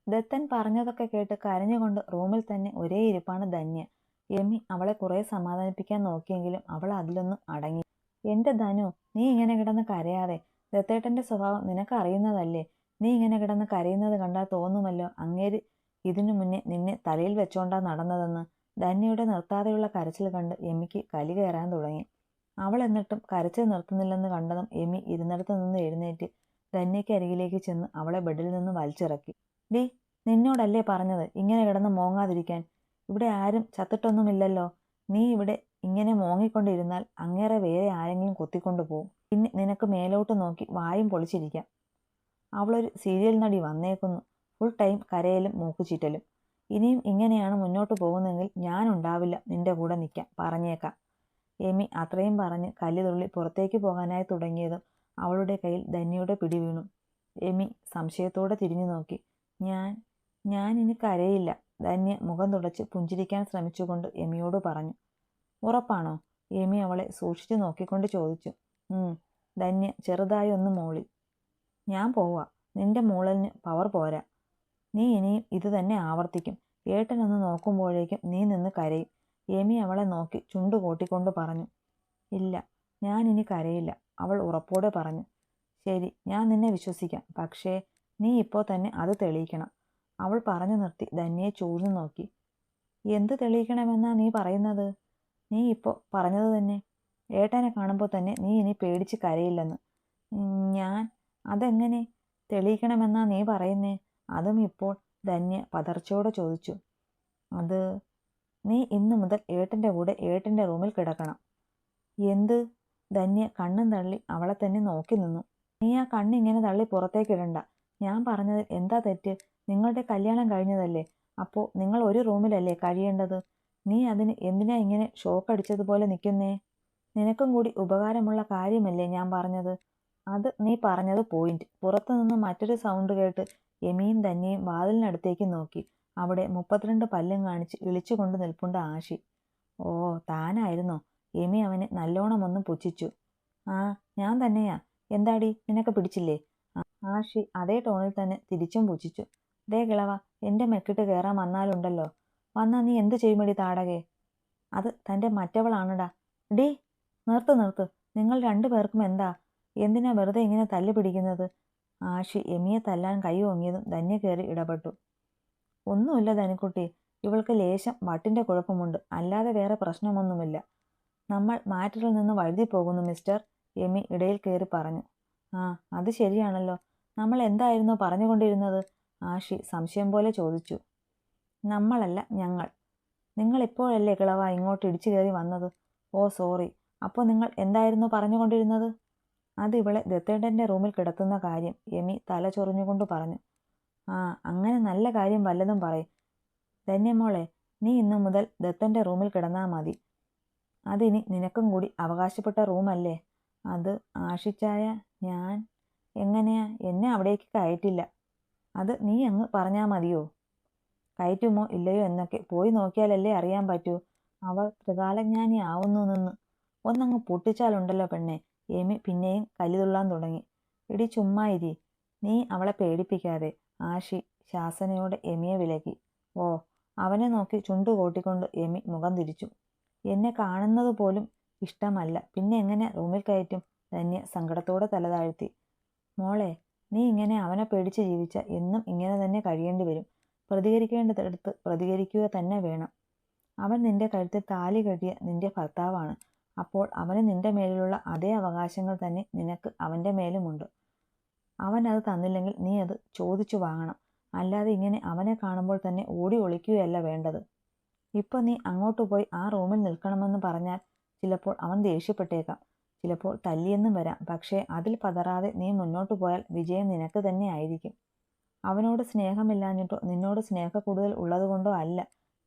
ദത്തൻ പറഞ്ഞതൊക്കെ കേട്ട് കരഞ്ഞുകൊണ്ട് റൂമിൽ തന്നെ ഒരേ ഇരിപ്പാണ് ധന്യ. യമി അവളെ കുറെ സമാധാനിപ്പിക്കാൻ നോക്കിയെങ്കിലും അവൾ അതിലൊന്നും അടങ്ങി. എന്റെ ധനു, നീ ഇങ്ങനെ കിടന്ന് കരയാതെ. ദത്തേട്ടന്റെ സ്വഭാവം നിനക്ക് അറിയുന്നതല്ലേ. നീ ഇങ്ങനെ കിടന്ന് കരയുന്നത് കണ്ടാൽ തോന്നുമല്ലോ അങ്ങേര് ഇതിനു മുന്നേ നിന്നെ തലയിൽ വെച്ചോണ്ടാ നടന്നതെന്ന്. ധന്യയുടെ നിർത്താതെയുള്ള കരച്ചിൽ കണ്ട് യമിക്ക് കലി കയറാൻ തുടങ്ങി. അവൾ എന്നിട്ടും കരച്ചിൽ നിർത്തുന്നില്ലെന്ന് കണ്ടതും യമി ഇരുന്നിടത്ത് നിന്ന് എഴുന്നേറ്റ് ധന്യയ്ക്ക് അരികിലേക്ക് ചെന്ന് അവളെ ബെഡിൽ നിന്ന് വലിച്ചിറക്കി. ഡി, നിന്നോടല്ലേ പറഞ്ഞത് ഇങ്ങനെ കിടന്ന് മോങ്ങാതിരിക്കാൻ. ഇവിടെ ആരും ചത്തിട്ടൊന്നുമില്ലല്ലോ. നീ ഇവിടെ ഇങ്ങനെ മോങ്ങിക്കൊണ്ടിരുന്നാൽ അങ്ങേറെ വേറെ ആരെങ്കിലും കൊത്തിക്കൊണ്ടു പോവും. പിന്നെ നിനക്ക് മേലോട്ട് നോക്കി വായും പൊളിച്ചിരിക്കാം. അവളൊരു സീരിയൽ നടി വന്നേക്കുന്നു. Full time കരയലും മൂക്കുചീറ്റലും. ഇനിയും ഇങ്ങനെയാണ് മുന്നോട്ട് പോകുന്നതെങ്കിൽ ഞാനുണ്ടാവില്ല നിന്റെ കൂടെ നിൽക്കാൻ, പറഞ്ഞേക്കാം. യമി അത്രയും പറഞ്ഞ് കല്ലുതുള്ളി പുറത്തേക്ക് പോകാനായി തുടങ്ങിയതും അവളുടെ കയ്യിൽ ധന്യയുടെ പിടി വീണു. യമി സംശയത്തോടെ തിരിഞ്ഞു നോക്കി. ഞാൻ ഇനി കരയില്ല. ധന്യ മുഖം തുടച്ച് പുഞ്ചിരിക്കാൻ ശ്രമിച്ചുകൊണ്ട് യമിയോട് പറഞ്ഞു. ഉറപ്പാണോ? യമി അവളെ സൂക്ഷിച്ചു നോക്കിക്കൊണ്ട് ചോദിച്ചു. ധന്യ ചെറുതായി ഒന്ന് മൂളി. ഞാൻ പോവാ. നിന്റെ മൂളലിന് പവർ പോരാ. നീ ഇനിയും ഇത് തന്നെ ആവർത്തിക്കും. ഏട്ടനൊന്ന് നോക്കുമ്പോഴേക്കും നീ നിന്ന് കരയും. യമി അവളെ നോക്കി ചുണ്ടു കൂട്ടിക്കൊണ്ട് പറഞ്ഞു. ഇല്ല, ഞാൻ ഇനി കരയില്ല, അവൾ ഉറപ്പോടെ പറഞ്ഞു. ശരി, ഞാൻ നിന്നെ വിശ്വസിക്കാം. പക്ഷേ നീ ഇപ്പോൾ തന്നെ അത് തെളിയിക്കണം. അവൾ പറഞ്ഞു നിർത്തി ധന്യയെ ചൂഴ്ന്നു നോക്കി. എന്ത് തെളിയിക്കണമെന്നാ നീ പറയുന്നത്? നീ ഇപ്പോൾ പറഞ്ഞത് തന്നെ. ഏട്ടനെ കാണുമ്പോൾ തന്നെ നീ ഇനി പേടിച്ച് കരയില്ലെന്ന്. അതെങ്ങനെ തെളിയിക്കണമെന്നാ നീ പറയുന്നേ? അതും ഇപ്പോൾ? ധന്യ പതർച്ചയോടെ ചോദിച്ചു. അത് നീ ഇന്നു മുതൽ ഏട്ടൻ്റെ കൂടെ ഏട്ടൻ്റെ റൂമിൽ കിടക്കണം. എന്ത്? ധന്യ കണ്ണും തള്ളി അവളെ തന്നെ നോക്കി നിന്നു. നീ ആ കണ്ണിങ്ങനെ തള്ളി പുറത്തേക്കിടണ്ട. ഞാൻ പറഞ്ഞതിൽ എന്താ തെറ്റ്? നിങ്ങളുടെ കല്യാണം കഴിഞ്ഞതല്ലേ? അപ്പോൾ നിങ്ങൾ ഒരു റൂമിലല്ലേ കഴിയേണ്ടത്? നീ അതിന് എന്തിനാ ഇങ്ങനെ ഷോക്കടിച്ചതുപോലെ നിൽക്കുന്നേ? നിനക്കും കൂടി ഉപകാരമുള്ള കാര്യമല്ലേ ഞാൻ പറഞ്ഞത്? അത് നീ പറഞ്ഞത് പോയിന്റ്. പുറത്തുനിന്ന് മറ്റൊരു സൗണ്ട് കേട്ട് യമിയും ധന്യയും വാതിലിനടുത്തേക്ക് നോക്കി. അവിടെ 32 പല്ലും കാണിച്ച് ഇളിച്ചുകൊണ്ട് നിൽപ്പുണ്ട് ആഷി. ഓ, താനായിരുന്നോ? യമി അവനെ നല്ലോണം ഒന്ന് പുച്ഛിച്ചു. ആ, ഞാൻ തന്നെയാ. എന്താടി, നിനക്ക് പിടിച്ചില്ലേ? ആഷി അതേ ടോണിൽ തന്നെ തിരിച്ചും പുച്ഛിച്ചു. ദേ കിളവ, എൻ്റെ മെക്കിട്ട് കയറാൻ വന്നാലുണ്ടല്ലോ. വന്നാ നീ എന്ത് ചെയ്യുമടി താടകേ? അത് തൻ്റെ മറ്റവളാണടാ. ഡി, നിർത്ത്. നിങ്ങൾ രണ്ടുപേർക്കും എന്താ? എന്തിനാ വെറുതെ ഇങ്ങനെ തല്ലു പിടിക്കുന്നത്? ആഷി യമിയെ തല്ലാൻ കൈ ഓങ്ങിയതും ധന്യ കയറി ഇടപെട്ടു. ഒന്നുമില്ല ധനുക്കുട്ടി, ഇവൾക്ക് ലേശം വട്ടിൻ്റെ കുഴപ്പമുണ്ട്, അല്ലാതെ വേറെ പ്രശ്നമൊന്നുമില്ല. നമ്മൾ മാറ്ററിൽ നിന്ന് വഴുതി പോകുന്നു മിസ്റ്റർ, യമി ഇടയിൽ കയറി പറഞ്ഞു. ആ, അത് ശരിയാണല്ലോ. നമ്മൾ എന്തായിരുന്നു പറഞ്ഞുകൊണ്ടിരുന്നത്? ആഷി സംശയം പോലെ ചോദിച്ചു. നമ്മളല്ല, ഞങ്ങൾ. നിങ്ങളിപ്പോഴല്ലേ കിളവ ഇങ്ങോട്ട് ഇടിച്ചു കയറി വന്നത്? ഓ സോറി. അപ്പോൾ നിങ്ങൾ എന്തായിരുന്നു പറഞ്ഞുകൊണ്ടിരുന്നത്? അത് ഇവളെ ദത്തേട്ടൻ്റെ റൂമിൽ കിടത്തുന്ന കാര്യം, യമി തല ചൊറിഞ്ഞുകൊണ്ട് പറഞ്ഞു. ആ, അങ്ങനെ നല്ല കാര്യം വല്ലതും പറയും. ധന്യമോളെ, നീ ഇന്നു മുതൽ ദത്തൻ്റെ റൂമിൽ കിടന്നാൽ മതി. അതിനി നിനക്കും കൂടി അവകാശപ്പെട്ട റൂമല്ലേ? അത് ആഷിച്ചായ, ഞാൻ എങ്ങനെയാ? എന്നെ അവിടേക്ക് കയറ്റില്ല. അത് നീ അങ്ങ് പറഞ്ഞാൽ മതിയോ? കയറ്റുമോ ഇല്ലയോ എന്നൊക്കെ പോയി നോക്കിയാലല്ലേ അറിയാൻ പറ്റൂ. അവൾ ത്രികാലജ്ഞാനി ആവുന്നു നിന്ന്. ഒന്നങ്ങ് പൊട്ടിച്ചാലുണ്ടല്ലോ പെണ്ണെ. യമി പിന്നെയും കലിതുള്ളാൻ തുടങ്ങി. ഇടി ചുമ്മാ ഇരി. നീ അവളെ പേടിപ്പിക്കാതെ. ആഷി ശാസനയോടെ യമിയെ വിലക്കി. ഓ, അവനെ നോക്കി ചുണ്ടു കോട്ടിക്കൊണ്ട് യമി മുഖം തിരിച്ചു. എന്നെ കാണുന്നത് പോലും ഇഷ്ടമല്ല, പിന്നെ എങ്ങനെ റൂമിൽ കയറ്റും? ധന്യ സങ്കടത്തോടെ തലതാഴ്ത്തി. മോളെ, നീ ഇങ്ങനെ അവനെ പേടിച്ച് ജീവിച്ച എന്നും ഇങ്ങനെ തന്നെ കഴിയേണ്ടി വരും. പ്രതികരിക്കേണ്ടതെടുത്ത് പ്രതികരിക്കുക തന്നെ വേണം. അവൻ നിന്റെ കഴുത്തിൽ താലി കെട്ടിയ നിന്റെ ഭർത്താവാണ്. അപ്പോൾ അവന് നിന്റെ മേലിലുള്ള അതേ അവകാശങ്ങൾ തന്നെ നിനക്ക് അവൻ്റെ മേലുമുണ്ട്. അവൻ അത് തന്നില്ലെങ്കിൽ നീ അത് ചോദിച്ചു വാങ്ങണം. അല്ലാതെ ഇങ്ങനെ അവനെ കാണുമ്പോൾ തന്നെ ഓടി ഒളിക്കുകയല്ല വേണ്ടത്. ഇപ്പോൾ നീ അങ്ങോട്ട് പോയി ആ റൂമിൽ നിൽക്കണമെന്ന് പറഞ്ഞാൽ ചിലപ്പോൾ അവൻ ദേഷ്യപ്പെട്ടേക്കാം, ചിലപ്പോൾ തല്ലിയെന്നും വരാം. പക്ഷേ അതിൽ പതറാതെ നീ മുന്നോട്ട് പോയാൽ വിജയം നിനക്ക് തന്നെ ആയിരിക്കും. അവനോട് സ്നേഹമില്ലാഞ്ഞിട്ടോ നിന്നോട് സ്നേഹക്കൂടുതൽ ഉള്ളതുകൊണ്ടോ അല്ല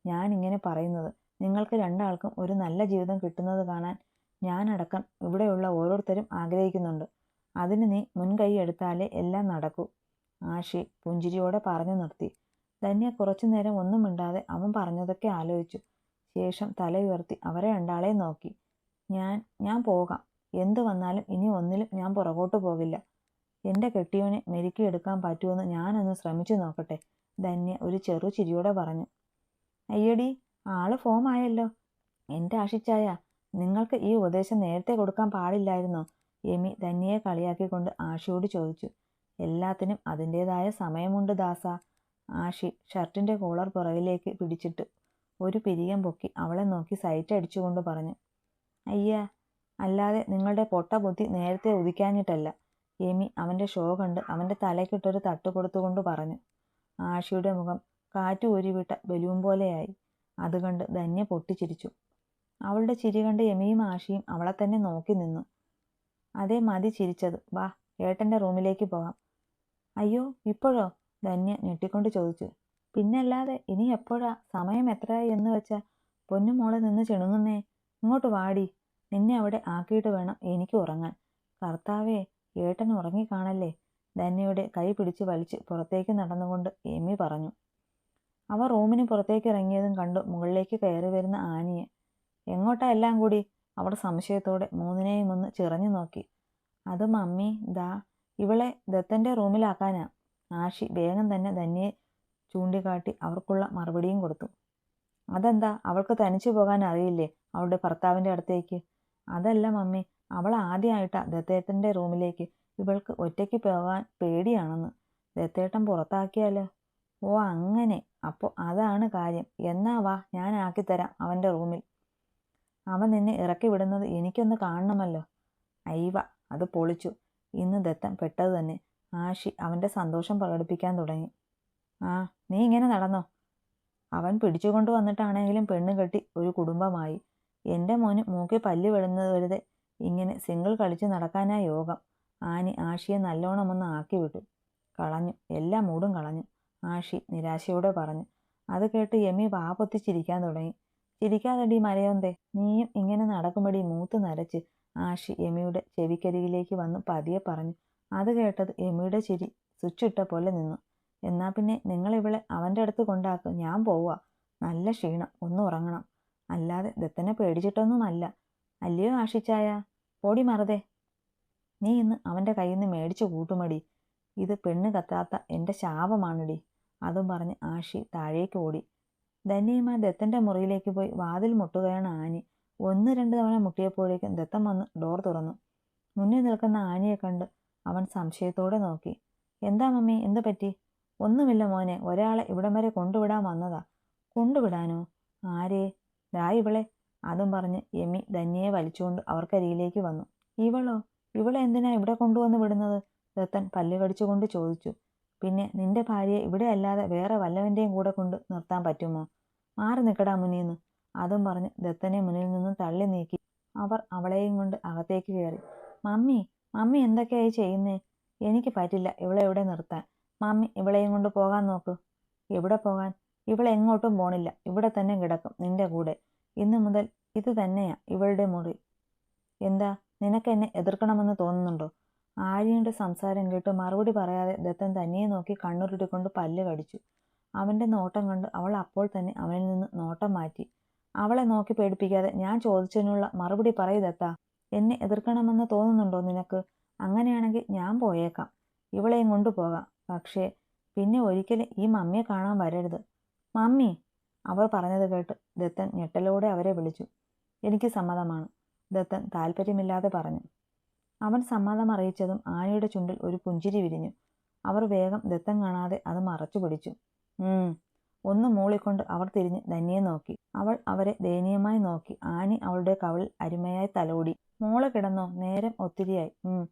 ഞാൻ ഇങ്ങനെ പറയുന്നത്. നിങ്ങൾക്ക് രണ്ടാൾക്കും ഒരു നല്ല ജീവിതം കിട്ടുന്നത് കാണാൻ ഞാനടക്കം ഇവിടെയുള്ള ഓരോരുത്തരും ആഗ്രഹിക്കുന്നുണ്ട്. അതിന് നീ മുൻകൈ എടുത്താലേ എല്ലാം നടക്കൂ. ആഷി പുഞ്ചിരിയോടെ പറഞ്ഞു നിർത്തി. ധന്യ കുറച്ചു നേരം ഒന്നും മിണ്ടാതെ അവൻ പറഞ്ഞതൊക്കെ ആലോചിച്ചു. ശേഷം തലയുയർത്തി അവരെ രണ്ടാളെ നോക്കി. ഞാൻ പോകാം. എന്തു വന്നാലും ഇനി ഒന്നിലും ഞാൻ പുറകോട്ട് പോകില്ല. എൻ്റെ കെട്ടിയോനെ മെരുക്കിയെടുക്കാൻ പറ്റുമെന്ന് ഞാനൊന്ന് ശ്രമിച്ചു നോക്കട്ടെ. ധന്യ ഒരു ചെറു ചിരിയോടെ പറഞ്ഞു. അയ്യടി, ആള് ഫോമായല്ലോ. എൻ്റെ ആഷിച്ചായ, നിങ്ങൾക്ക് ഈ ഉപദേശം നേരത്തെ കൊടുക്കാൻ പാടില്ലായിരുന്നോ? യമി ധന്യയെ കളിയാക്കിക്കൊണ്ട് ആഷിയോട് ചോദിച്ചു. എല്ലാത്തിനും അതിൻ്റെതായ സമയമുണ്ട് ദാസ. ആഷി ഷർട്ടിൻ്റെ കോളർ പുറകിലേക്ക് പിടിച്ചിട്ട് ഒരു പിരിയം പൊക്കി അവളെ നോക്കി സൈറ്റ് അടിച്ചുകൊണ്ട് പറഞ്ഞു. അയ്യ, അല്ലാതെ നിങ്ങളുടെ പൊട്ട ബുദ്ധി നേരത്തെ ഉദിക്കാഞ്ഞിട്ടല്ല. യമി അവൻ്റെ ഷോ കണ്ട് അവൻ്റെ തലയ്ക്കിട്ടൊരു തട്ട് കൊടുത്തുകൊണ്ട് പറഞ്ഞു. ആഷിയുടെ മുഖം കാറ്റ് ഊരിവിട്ട ബലൂൺ പോലെയായി. അത് കണ്ട് ധന്യ പൊട്ടിച്ചിരിച്ചു. അവളുടെ ചിരി കണ്ട് യമിയും ആഷിയും അവളെ തന്നെ നോക്കി നിന്നു. അതേ മതി ചിരിച്ചത്, വാ ഏട്ടൻ്റെ റൂമിലേക്ക് പോകാം. അയ്യോ, ഇപ്പോഴോ? ധന്യ ഞെട്ടിക്കൊണ്ട് ചോദിച്ചു. പിന്നല്ലാതെ, ഇനി എപ്പോഴാ? സമയം എത്രയായി എന്ന് വെച്ചാ പൊന്നുമോളെ നിന്ന് ചിണുങ്ങുന്നേ. ഇങ്ങോട്ട് വാടി, നിന്നെ അവിടെ ആക്കിയിട്ട് വേണം എനിക്ക് ഉറങ്ങാൻ. കർത്താവേ, ഏട്ടൻ ഉറങ്ങിക്കാണല്ലേ? ധന്യയുടെ കൈ പിടിച്ച് വലിച്ച് പുറത്തേക്ക് നടന്നുകൊണ്ട് യമി പറഞ്ഞു. അവർ റൂമിന് പുറത്തേക്ക് ഇറങ്ങിയതും കണ്ടു മുകളിലേക്ക് കയറി വരുന്ന ആനിയെ. എങ്ങോട്ടാ എല്ലാം കൂടി? അവർ സംശയത്തോടെ മൂന്നിനെയും ഒന്ന് ചിറഞ്ഞു നോക്കി. അത് മമ്മി, ദാ ഇവളെ ദത്തൻ്റെ റൂമിലാക്കാനാ. ആഷി വേഗം തന്നെ ധന്യയെ ചൂണ്ടിക്കാട്ടി അവർക്കുള്ള മറുപടിയും കൊടുത്തു. അതെന്താ, അവൾക്ക് തനിച്ചു പോകാൻ അറിയില്ലേ അവളുടെ ഭർത്താവിൻ്റെ അടുത്തേക്ക്? അതല്ല മമ്മി, അവൾ ആദ്യമായിട്ടാ ദത്തേട്ടൻ്റെ റൂമിലേക്ക്. ഇവൾക്ക് ഒറ്റയ്ക്ക് പോകാൻ പേടിയാണെന്ന്. ദത്തേട്ടൻ പുറത്താക്കിയാലോ? ഓ അങ്ങനെ, അപ്പോൾ അതാണ് കാര്യം. എന്നാ വാ, ഞാൻ ആക്കിത്തരാം അവൻ്റെ റൂമിൽ. അവൻ നിന്നെ ഇറക്കി വിടുന്നത് എനിക്കൊന്ന് കാണണമല്ലോ. അയ്യവ, അത് പൊളിച്ചു. ഇന്ന് ദത്തൻ പെട്ടത് തന്നെ. ആഷി അവൻ്റെ സന്തോഷം പ്രകടിപ്പിക്കാൻ തുടങ്ങി. ആ, നീ ഇങ്ങനെ നടന്നോ. അവൻ പിടിച്ചുകൊണ്ട് വന്നിട്ടാണെങ്കിലും പെണ്ണ് കെട്ടി ഒരു കുടുംബമായി. എൻ്റെ മോന് മൂക്കി പല്ല് വിടുന്നത് വെറുതെ ഇങ്ങനെ സിംഗിൾ കളിച്ച് നടക്കാനാ യോഗം. ആനി ആഷിയെ നല്ലോണമൊന്ന് ആക്കി വിട്ടു. കളഞ്ഞു, എല്ലാ മൂടും കളഞ്ഞു, ആഷി നിരാശയോടെ പറഞ്ഞു. അത് കേട്ട് യമി വാപൊത്തി ചിരിക്കാൻ തുടങ്ങി. ചിരിക്കാതെടി മരയോന്തേ, നീയും ഇങ്ങനെ നടക്കുമ്പടി മൂത്ത് നരച്ച്, ആഷി യമിയുടെ ചെവിക്കരികിലേക്ക് വന്ന് പതിയെ പറഞ്ഞു. അത് കേട്ടത് യമിയുടെ ചിരി സ്വിച്ചിട്ട പോലെ നിന്നു. എന്നാ പിന്നെ നിങ്ങളിവളെ അവൻ്റെ അടുത്ത് കൊണ്ടാക്കും, ഞാൻ പോവാ. നല്ല ക്ഷീണം, ഒന്ന് ഉറങ്ങണം. അല്ലാതെ ദത്തനെ പേടിച്ചിട്ടൊന്നുമല്ല. അല്ലയോ ആഷിച്ചായ? പൊടി മറുതേ, നീ ഇന്ന് അവൻ്റെ കയ്യിൽ നിന്ന് മേടിച്ചു കൂട്ടുമടി. ഇത് പെണ്ണ് കത്താത്ത എൻ്റെ ശാപമാണടി. അതും പറഞ്ഞ് ആഷി താഴേക്ക് ഓടി. ധന്യയുമായി ദത്തൻ്റെ മുറിയിലേക്ക് പോയി വാതിൽ മുട്ടുകയാണ് ആനി. 1-2 തവണ മുട്ടിയപ്പോഴേക്കും ദത്തൻ വന്ന് ഡോർ തുറന്നു. മുന്നിൽ നിൽക്കുന്ന ആനിയെ കണ്ട് അവൻ സംശയത്തോടെ നോക്കി. എന്താ മമ്മി, എന്ത് പറ്റി? ഒന്നുമില്ല മോനെ, ഒരാളെ ഇവിടം വരെ കൊണ്ടുവിടാൻ വന്നതാ. കൊണ്ടുവിടാനോ? ആരേ? ദാ ഇവളെ. അതും പറഞ്ഞ് യമി ധന്യയെ വലിച്ചുകൊണ്ട് അവർക്കരികിലേക്ക് വന്നു. ഇവളോ? ഇവളെ എന്തിനാ ഇവിടെ കൊണ്ടുവന്ന് വിടുന്നത്? ദത്തൻ പല്ല് കടിച്ചുകൊണ്ട് ചോദിച്ചു. പിന്നെ നിന്റെ ഭാര്യയെ ഇവിടെ അല്ലാതെ വേറെ വല്ലവൻ്റെയും കൂടെ കൊണ്ട് നിർത്താൻ പറ്റുമോ? മാറി നിൽക്കടാ മുന്നീന്ന്. അതും പറഞ്ഞ് ദത്തനെ മുന്നിൽ നിന്നും തള്ളി നീക്കി അവർ അവളെയും കൊണ്ട് അകത്തേക്ക് കയറി. മമ്മി, മമ്മി എന്തൊക്കെയായി ചെയ്യുന്നേ? എനിക്ക് പറ്റില്ല ഇവളെ ഇവിടെ നിർത്താൻ. മമ്മി ഇവളെയും കൊണ്ട് പോകാൻ നോക്ക്. എവിടെ പോകാൻ? ഇവളെ എങ്ങോട്ടും പോണില്ല, ഇവിടെ തന്നെ കിടക്കും നിന്റെ കൂടെ. ഇന്നു മുതൽ ഇത് തന്നെയാ ഇവളുടെ മുറി. എന്താ, നിനക്ക് എന്നെ എതിർക്കണമെന്ന് തോന്നുന്നുണ്ടോ? ആര്യയുടെ സംസാരം കേട്ട് മറുപടി പറയാതെ ദത്തൻ തനിയെ നോക്കി കണ്ണുരുട്ടിക്കൊണ്ട് പല്ല് കടിച്ചു. അവൻ്റെ നോട്ടം കണ്ട് അവൾ അപ്പോൾ തന്നെ അവനിൽ നിന്ന് നോട്ടം മാറ്റി. അവളെ നോക്കി പേടിപ്പിക്കാതെ ഞാൻ ചോദിച്ചതിനുള്ള മറുപടി പറയ് ദത്താ. എന്നെ എതിർക്കണമെന്ന് തോന്നുന്നുണ്ടോ നിനക്ക്? അങ്ങനെയാണെങ്കിൽ ഞാൻ പോയേക്കാം, ഇവളെയും കൊണ്ടുപോകാം. പക്ഷേ പിന്നെ ഒരിക്കലും ഈ മമ്മിയെ കാണാൻ വരരുത്. മമ്മി, അവൾ പറഞ്ഞത് കേട്ട് ദത്തൻ ഞെട്ടലോടെ അവരെ വിളിച്ചു. എനിക്ക് സമ്മതമാണ്, ദത്തൻ താല്പര്യമില്ലാതെ പറഞ്ഞു. അവൻ സമ്മതം അറിയിച്ചതും ആനയുടെ ചുണ്ടിൽ ഒരു പുഞ്ചിരി വിരിഞ്ഞു. അവർ വേഗം ദത്തൻ കാണാതെ അത് മറച്ചു പിടിച്ചു. ഒന്ന് മൂളിക്കൊണ്ട് അവർ തിരിഞ്ഞ് ധന്യയെ നോക്കി. അവൾ അവരെ ദയനീയമായി നോക്കി. ആനി അവളുടെ കവിളിൽ അരുമയായി തലോടി. മോള് കിടന്നോ? നേരം ഒത്തിരിയായി.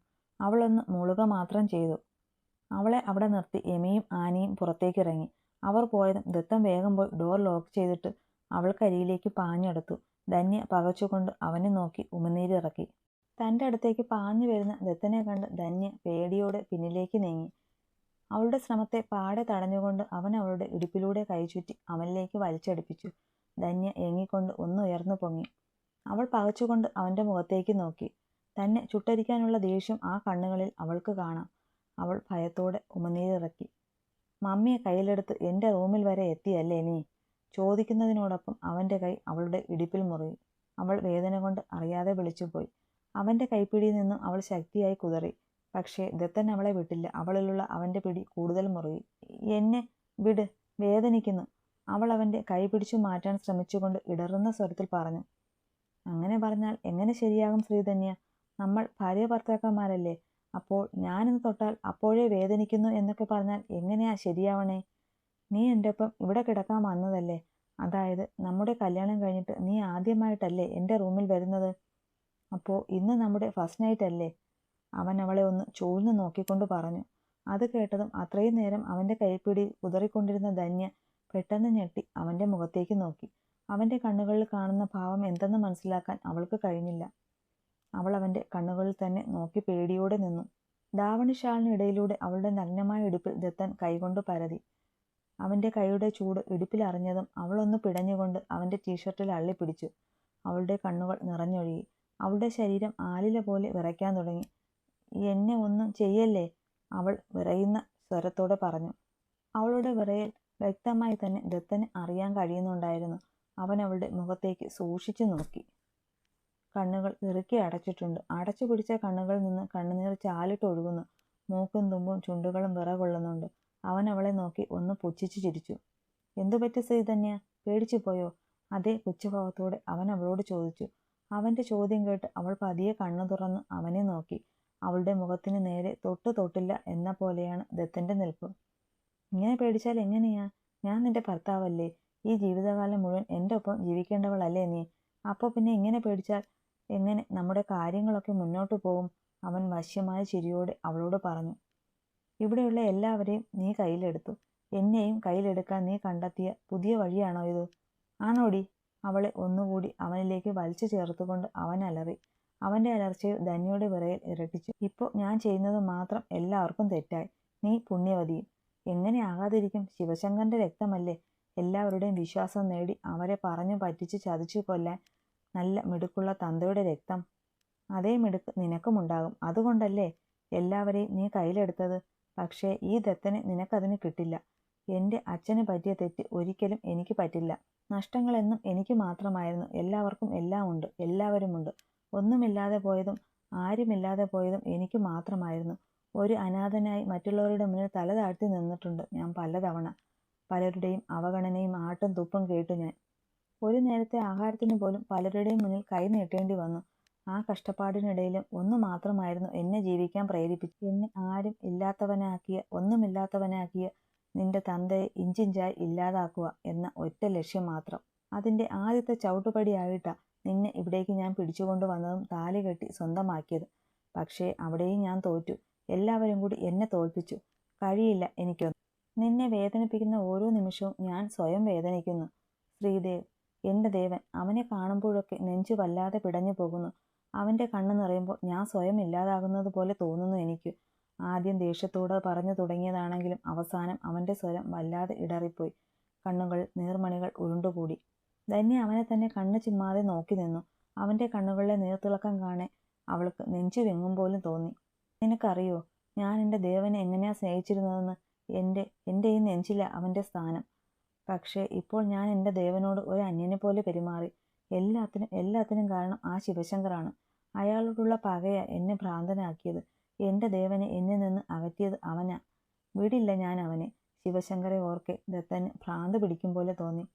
അവളൊന്ന് മൂളുക മാത്രം ചെയ്തു. അവളെ അവിടെ നിർത്തി യമിയും ആനിയും പുറത്തേക്കിറങ്ങി. അവർ പോയതും ദത്തൻ വേഗം പോയി ഡോർ ലോക്ക് ചെയ്തിട്ട് അവൾക്കരിയിലേക്ക് പാഞ്ഞെടുത്തു. ധന്യ പകച്ചുകൊണ്ട് അവനെ നോക്കി ഉമിനീരിറക്കി. തൻ്റെ അടുത്തേക്ക് പാഞ്ഞു വരുന്ന ദത്തനെ കണ്ട് ധന്യ പേടിയോടെ പിന്നിലേക്ക് നീങ്ങി. അവളുടെ ശ്രമത്തെ പാടെ തടഞ്ഞുകൊണ്ട് അവൻ അവളുടെ ഇടുപ്പിലൂടെ കൈചുറ്റി അവനിലേക്ക് വലിച്ചടുപ്പിച്ചു. ധന്യ ഏങ്ങിക്കൊണ്ട് ഒന്ന് ഉയർന്നു പൊങ്ങി. അവൾ പകച്ചുകൊണ്ട് അവൻ്റെ മുഖത്തേക്ക് നോക്കി. തന്നെ ചുട്ടരിക്കാനുള്ള ദേഷ്യം ആ കണ്ണുകളിൽ അവൾക്ക് കാണാം. അവൾ ഭയത്തോടെ ഉമിനീരിറക്കി. മമ്മിയെ കയ്യിലെടുത്ത് എൻ്റെ റൂമിൽ വരെ എത്തിയല്ലേ നീ? ചോദിക്കുന്നതിനോടൊപ്പം അവൻ്റെ കൈ അവളുടെ ഇടുപ്പിൽ മുറുകി. അവൾ വേദന കൊണ്ട് അറിയാതെ വിളിച്ചുപോയി. അവൻ്റെ കൈപ്പിടിയിൽ നിന്നും അവൾ ശക്തിയായി കുതറി. പക്ഷേ ദത്തൻ അവളെ വിട്ടില്ല. അവളിലുള്ള അവൻ്റെ പിടി കൂടുതൽ മുറുകി. എന്നെ വിട്, വേദനിക്കുന്നു. അവൾ അവൻ്റെ കൈ പിടിച്ചു മാറ്റാൻ ശ്രമിച്ചുകൊണ്ട് ഇടറുന്ന സ്വരത്തിൽ പറഞ്ഞു. അങ്ങനെ പറഞ്ഞാൽ എങ്ങനെ ശരിയാകും ശ്രീധന്യ? നമ്മൾ ഭാര്യ ഭർത്താക്കന്മാരല്ലേ? അപ്പോൾ ഞാനിന്ന് തൊട്ടാൽ അപ്പോഴേ വേദനിക്കുന്നു എന്നൊക്കെ പറഞ്ഞാൽ എങ്ങനെയാ ശരിയാവണേ? നീ എൻ്റെ ഒപ്പം ഇവിടെ കിടക്കാൻ വന്നതല്ലേ? അതായത് നമ്മുടെ കല്യാണം കഴിഞ്ഞിട്ട് നീ ആദ്യമായിട്ടല്ലേ എൻ്റെ റൂമിൽ വരുന്നത്? അപ്പോൾ ഇന്ന് നമ്മുടെ ഫസ്റ്റ് നൈറ്റ് അല്ലേ? അവൻ അവളെ ഒന്ന് ചൂഴ്ന്നു നോക്കിക്കൊണ്ട് പറഞ്ഞു. അത് കേട്ടതും അത്രയും നേരം അവൻ്റെ കൈപ്പിടി കുതറിക്കൊണ്ടിരുന്ന ധന്യ പെട്ടെന്ന് ഞെട്ടി അവൻ്റെ മുഖത്തേക്ക് നോക്കി. അവൻ്റെ കണ്ണുകളിൽ കാണുന്ന ഭാവം എന്തെന്ന് മനസ്സിലാക്കാൻ അവൾക്ക് കഴിഞ്ഞില്ല. അവൾ അവൻ്റെ കണ്ണുകളിൽ തന്നെ നോക്കി പേടിയോടെ നിന്നു. ധാവണി ഷാളിനിടയിലൂടെ അവളുടെ നഗ്നമായ ഇടുപ്പിൽ ദത്തൻ കൈകൊണ്ട് പരതി. അവൻ്റെ കൈയുടെ ചൂട് ഇടുപ്പിൽ അറിഞ്ഞതും അവളൊന്ന് പിടഞ്ഞുകൊണ്ട് അവൻ്റെ ടീഷർട്ടിൽ അള്ളിപ്പിടിച്ചു. അവളുടെ കണ്ണുകൾ നിറഞ്ഞൊഴുകി. അവളുടെ ശരീരം ആലില പോലെ വിറയ്ക്കാൻ തുടങ്ങി. എന്നെ ഒന്നും ചെയ്യല്ലേ, അവൾ വിറയുന്ന സ്വരത്തോടെ പറഞ്ഞു. അവളുടെ വിറയൽ വ്യക്തമായി തന്നെ ദത്തന് അറിയാൻ കഴിയുന്നുണ്ടായിരുന്നു. അവൻ അവളുടെ മുഖത്തേക്ക് സൂക്ഷിച്ചു നോക്കി. കണ്ണുകൾ ഇറുക്കി അടച്ചിട്ടുണ്ട്. അടച്ചു പിടിച്ച കണ്ണുകളിൽ നിന്ന് കണ്ണുനീർ ചാലിട്ടൊഴുകുന്നു. മൂക്കും തുമ്പും ചുണ്ടുകളും വിറകൊള്ളുന്നുണ്ട്. അവൻ അവളെ നോക്കി ഒന്ന് പുച്ഛിച്ചു ചിരിച്ചു. എന്തുപറ്റി ശ്രീധന്യ, പേടിച്ചു പോയോ? അതേ പുച്ഛഭാവത്തോടെ അവൻ അവളോട് ചോദിച്ചു. അവൻ്റെ ചോദ്യം കേട്ട് അവൾ പതിയെ കണ്ണു തുറന്ന് അവനെ നോക്കി. അവളുടെ മുഖത്തിന് നേരെ തൊട്ടില്ല എന്ന പോലെയാണ് ദത്തൻ്റെ നിൽപ്പ്. ഇങ്ങനെ പേടിച്ചാൽ എങ്ങനെയാ? ഞാൻ നിന്റെ ഭർത്താവല്ലേ? ഈ ജീവിതകാലം മുഴുവൻ എൻ്റെ ഒപ്പം ജീവിക്കേണ്ടവളല്ലേ നീ? അപ്പോൾ പിന്നെ ഇങ്ങനെ പേടിച്ചാൽ എങ്ങനെ നമ്മുടെ കാര്യങ്ങളൊക്കെ മുന്നോട്ട് പോകും? അവൻ വശ്യമായ ചിരിയോടെ അവളോട് പറഞ്ഞു. ഇവിടെയുള്ള എല്ലാവരെയും നീ കയ്യിലെടുത്തു. എന്നെയും കയ്യിലെടുക്കാൻ നീ കണ്ടെത്തിയ പുതിയ വഴിയാണോ ഇത്? ആണോടി? അവളെ ഒന്നുകൂടി അവനിലേക്ക് വലിച്ചു ചേർത്തുകൊണ്ട് അവൻ അലറി. അവൻ്റെ അലർച്ചയിൽ ധന്യയുടെ വിറയൽ ഇരട്ടിച്ചു. ഇപ്പോൾ ഞാൻ ചെയ്യുന്നത് മാത്രം എല്ലാവർക്കും തെറ്റായി. നീ പുണ്യവതിയും. എങ്ങനെ ആകാതിരിക്കും? ശിവശങ്കരൻ്റെ രക്തമല്ലേ എല്ലാവരുടെയും വിശ്വാസം നേടി അവരെ പറഞ്ഞു പറ്റിച്ച് ചതിച്ചു കൊല്ലാൻ നല്ല മിടുക്കുള്ള തന്തയുടെ രക്തം. അതേ മിടുക്ക് നിനക്കുമുണ്ടാകും. അതുകൊണ്ടല്ലേ എല്ലാവരെയും നീ കയ്യിലെടുത്തത്. പക്ഷേ ഈ ദത്തനെ നിനക്കതിന് കിട്ടില്ല. എൻ്റെ അച്ഛന് പറ്റിയ തെറ്റ് ഒരിക്കലും എനിക്ക് പറ്റില്ല. നഷ്ടങ്ങളെന്നും എനിക്ക് മാത്രമായിരുന്നു. എല്ലാവർക്കും എല്ലാം ഉണ്ട്, എല്ലാവരുമുണ്ട്. ഒന്നുമില്ലാതെ പോയതും ആരുമില്ലാതെ പോയതും എനിക്ക് മാത്രമായിരുന്നു. ഒരു അനാഥനായി മറ്റുള്ളവരുടെ മുന്നിൽ തല താഴ്ത്തി നിന്നിട്ടുണ്ട് ഞാൻ പലതവണ. പലരുടെയും അവഗണനയും ആട്ടും തുപ്പും കേട്ടു ഞാൻ. ഒരു നേരത്തെ ആഹാരത്തിന് പോലും പലരുടെയും മുന്നിൽ കൈ നീട്ടേണ്ടി വന്നു. ആ കഷ്ടപ്പാടിനിടയിലും ഒന്ന് മാത്രമായിരുന്നു എന്നെ ജീവിക്കാൻ പ്രേരിപ്പിച്ചു. എന്നെ ആരും ഇല്ലാത്തവനാക്കിയ, ഒന്നുമില്ലാത്തവനാക്കിയ നിന്റെ തന്തയെ ഇഞ്ചിഞ്ചായി ഇല്ലാതാക്കുക എന്ന ഒറ്റ ലക്ഷ്യം മാത്രം. അതിൻ്റെ ആദ്യത്തെ ചവിട്ടുപടിയായിട്ടാ നിന്നെ ഇവിടേക്ക് ഞാൻ പിടിച്ചുകൊണ്ടു വന്നതും താലി കെട്ടി സ്വന്തമാക്കിയത്. പക്ഷേ അവിടെയും ഞാൻ തോറ്റു. എല്ലാവരും കൂടി എന്നെ തോൽപ്പിച്ചു. കഴിയില്ല എനിക്കൊന്നും. നിന്നെ വേദനിപ്പിക്കുന്ന ഓരോ നിമിഷവും ഞാൻ സ്വയം വേദനിക്കുന്നു. ശ്രീദേവ്, എൻ്റെ ദേവൻ, അവനെ കാണുമ്പോഴൊക്കെ നെഞ്ചു വല്ലാതെ പിടഞ്ഞു പോകുന്നു. അവൻ്റെ കണ്ണ് നിറയുമ്പോൾ ഞാൻ സ്വയം ഇല്ലാതാകുന്നത് പോലെ തോന്നുന്നു എനിക്ക്. ആദ്യം ദേഷ്യത്തോടെ പറഞ്ഞു തുടങ്ങിയതാണെങ്കിലും അവസാനം അവൻ്റെ സ്വരം വല്ലാതെ ഇടറിപ്പോയി. കണ്ണുകൾ നീർമണികൾ ഉരുണ്ടുകൂടി. ധന്യ അവനെ തന്നെ കണ്ണു ചിമ്മാതെ നോക്കി നിന്നു. അവൻ്റെ കണ്ണുകളിലെ നീർത്തിളക്കം കാണെ അവൾക്ക് നെഞ്ചു വെങ്ങും പോലും തോന്നി. നിനക്കറിയോ ഞാൻ എൻ്റെ ദേവനെ എങ്ങനെയാ സ്നേഹിച്ചിരുന്നതെന്ന്? എൻ്റെ ഈ നെഞ്ചില അവൻ്റെ സ്ഥാനം. പക്ഷേ ഇപ്പോൾ ഞാൻ എൻ്റെ ദേവനോട് ഒരു അന്യനെ പോലെ പെരുമാറി. എല്ലാത്തിനും കാരണം ആ ശിവശങ്കറാണ്. അയാളോടുള്ള പകയാ എന്നെ ഭ്രാന്തനാക്കിയത്. എൻ്റെ ദേവനെ എന്നിൽ നിന്ന് അകറ്റിയത് അവനാ. വിടില്ല ഞാൻ അവനെ. ശിവശങ്കറെ ഓർക്കെ ദത്തന് ഭ്രാന്ത് പിടിക്കും പോലെ തോന്നി.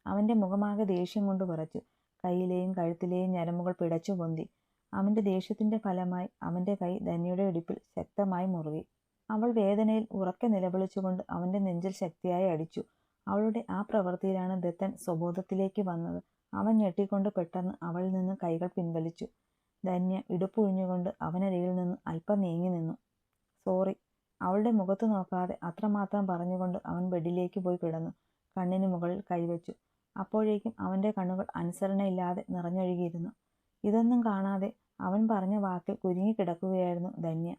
അവൻ്റെ മുഖമാകെ ദേഷ്യം കൊണ്ട് വിറച്ചു. കയ്യിലെയും കഴുത്തിലെയും ഞരമ്പുകൾ പിടച്ചു പൊന്തി. അവൻ്റെ ദേഷ്യത്തിൻ്റെ ഫലമായി അവൻ്റെ കൈ ധന്യയുടെ ഇടുപ്പിൽ ശക്തമായി മുറുകി. അവൾ വേദനയിൽ ഉറക്കെ നിലവിളിച്ചുകൊണ്ട് അവൻ്റെ നെഞ്ചിൽ ശക്തിയായി അടിച്ചു. അവളുടെ ആ പ്രവൃത്തിയിലാണ് ദത്തൻ സ്വബോധത്തിലേക്ക് വന്നത്. അവൻ ഞെട്ടിക്കൊണ്ട് പെട്ടെന്ന് അവളിൽ നിന്ന് കൈകൾ പിൻവലിച്ചു. ധന്യ ഇടുപ്പൊഴിഞ്ഞുകൊണ്ട് അവനരികിൽ നിന്ന് അല്പം നീങ്ങി നിന്നു. സോറി, അവളുടെ മുഖത്ത് നോക്കാതെ അത്രമാത്രം പറഞ്ഞുകൊണ്ട് അവൻ ബെഡിലേക്ക് പോയി കിടന്നു. കണ്ണിന് മുകളിൽ കൈവച്ചു. അപ്പോഴേക്കും അവൻ്റെ കണ്ണുകൾ അനുസരണയില്ലാതെ നിറഞ്ഞൊഴുകിയിരുന്നു. ഇതൊന്നും കാണാതെ അവൻ പറഞ്ഞ വാക്കിൽ കുരുങ്ങിക്കിടക്കുകയായിരുന്നു ധന്യ.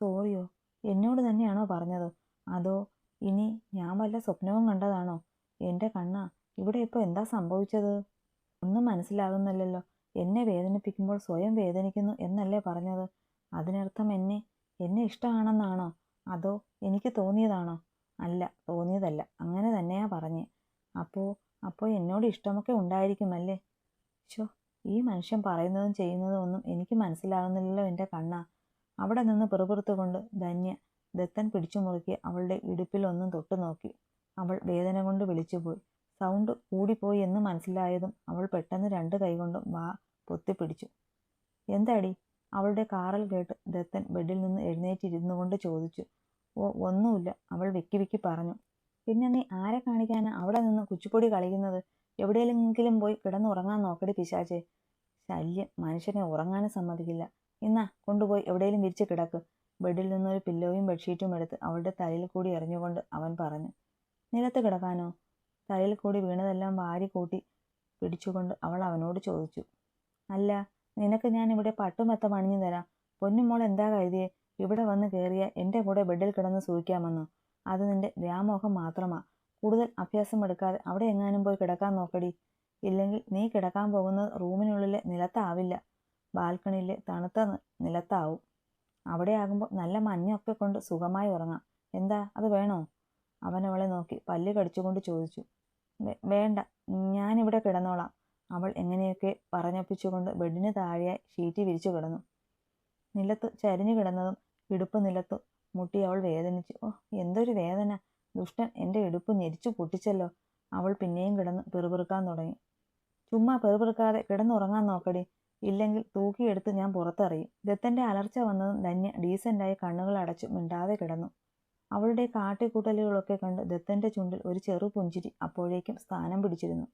സോറിയോ? എന്നോട് തന്നെയാണോ പറഞ്ഞത്? അതോ ഇനി ഞാൻ വല്ല സ്വപ്നവും കണ്ടതാണോ? എൻ്റെ കണ്ണാ, ഇവിടെ ഇപ്പോൾ എന്താ സംഭവിച്ചത്? ഒന്നും മനസ്സിലാകുന്നില്ലല്ലോ. എന്നെ വേദനിപ്പിക്കുമ്പോൾ സ്വയം വേദനിക്കുന്നു എന്നല്ലേ പറഞ്ഞത്? അതിനർത്ഥം എന്നെ ഇഷ്ടമാണെന്നാണോ? അതോ എനിക്ക് തോന്നിയതാണോ? അല്ല, തോന്നിയതല്ല. അങ്ങനെ തന്നെയാ പറഞ്ഞേ. അപ്പോൾ എന്നോട് ഇഷ്ടമൊക്കെ ഉണ്ടായിരിക്കുമല്ലേ? ശോ, ഈ മനുഷ്യൻ പറയുന്നതും ചെയ്യുന്നതും ഒന്നും എനിക്ക് മനസ്സിലാകുന്നില്ലല്ലോ എൻ്റെ കണ്ണാ. അവിടെ നിന്ന് പിറുപിറുത്തുകൊണ്ട് ധന്യ ദത്തൻ പിടിച്ചു മുറുക്കി അവളുടെ ഇടുപ്പിൽ ഒന്നും തൊട്ടു നോക്കി. അവൾ വേദന കൊണ്ട് വിളിച്ചുപോയി. സൗണ്ട് കൂടിപ്പോയി എന്ന് മനസ്സിലായതും അവൾ പെട്ടെന്ന് 2 കൈകൊണ്ടും വാ പൊത്തിപ്പിടിച്ചു. എന്താടി? അവളുടെ കാറൽ കേട്ട് ദത്തൻ ബെഡിൽ നിന്ന് എഴുന്നേറ്റിരുന്നു കൊണ്ട് ചോദിച്ചു. ഓ, ഒന്നുമില്ല, അവൾ വിക്കി വിക്കി പറഞ്ഞു. പിന്നെ നീ ആരെ കാണിക്കാനാ അവിടെ നിന്ന് കുച്ചിപ്പൊടി കളിക്കുന്നത്? എവിടെയെങ്കിലും പോയി കിടന്നുറങ്ങാൻ നോക്കടി പിശാചേ. ശല്യം, മനുഷ്യനെ ഉറങ്ങാനും സമ്മതിക്കില്ല. ഇന്നാ കൊണ്ടുപോയി എവിടെയെങ്കിലും വിരിച്ച് കിടക്ക്. ബെഡിൽ നിന്നൊരു പില്ലോയും ബെഡ്ഷീറ്റും എടുത്ത് അവളുടെ തലയിൽ കൂടി എറിഞ്ഞുകൊണ്ട് അവൻ പറഞ്ഞു. നിലത്ത് കിടക്കാനോ? തലയിൽ കൂടി വീണതെല്ലാം വാരി കൂട്ടി പിടിച്ചുകൊണ്ട് അവൾ അവനോട് ചോദിച്ചു. അല്ല, നിനക്ക് ഞാൻ ഇവിടെ പട്ടുമെത്ത പണിഞ്ഞു തരാം. പൊന്നുമോൾ എന്താ കരുതിയേ? ഇവിടെ വന്ന് കയറിയ എൻ്റെ കൂടെ ബെഡിൽ കിടന്ന് സൂഹിക്കാമെന്നോ? അത് നിന്റെ വ്യാമോഹം മാത്രമാ. കൂടുതൽ അഭ്യാസം എടുക്കാതെ അവിടെ എങ്ങാനും പോയി കിടക്കാൻ നോക്കടി. ഇല്ലെങ്കിൽ നീ കിടക്കാൻ പോകുന്നത് റൂമിനുള്ളിലെ നിലത്താവില്ല, ബാൽക്കണിയിലെ തണുത്ത നിലത്താവും. അവിടെ ആകുമ്പോൾ നല്ല മഞ്ഞൊക്കെ കൊണ്ട് സുഖമായി ഉറങ്ങാം. എന്താ, അത് വേണോ? അവൻ അവളെ നോക്കി പല്ല് കടിച്ചുകൊണ്ട് ചോദിച്ചു. വേണ്ട, ഞാനിവിടെ കിടന്നോളാം. അവൾ എങ്ങനെയൊക്കെ പറഞ്ഞൊപ്പിച്ചുകൊണ്ട് ബെഡിന് താഴെയായി ഷീറ്റ് വിരിച്ചു കിടന്നു. നിലത്ത് ചരിഞ്ഞു കിടന്നതും ഇടുപ്പ് നിലത്തു മുട്ടി അവൾ വേദനിച്ചു. ഓ, എന്തൊരു വേദന! ദുഷ്ടൻ എൻ്റെ ഇടുപ്പ് ഞെരിച്ചു പൊട്ടിച്ചല്ലോ. അവൾ പിന്നെയും കിടന്ന് പെറുപിറുക്കാൻ തുടങ്ങി. ചുമ്മാ പെറുപിറുക്കാതെ കിടന്നുറങ്ങാൻ നോക്കടി. ഇല്ലെങ്കിൽ തൂക്കിയെടുത്ത് ഞാൻ പുറത്തെറിയും. ദത്തൻ്റെ അലർച്ച വന്നതും ധന്യ ഡീസൻ്റായി കണ്ണുകൾ അടച്ചു മിണ്ടാതെ കിടന്നു. അവളുടെ കാട്ടിക്കൂട്ടലുകളൊക്കെ കണ്ട് ദത്തൻ്റെ ചുണ്ടിൽ ഒരു ചെറു പുഞ്ചിരി അപ്പോഴേക്കും സ്ഥാനം പിടിച്ചിരുന്നു.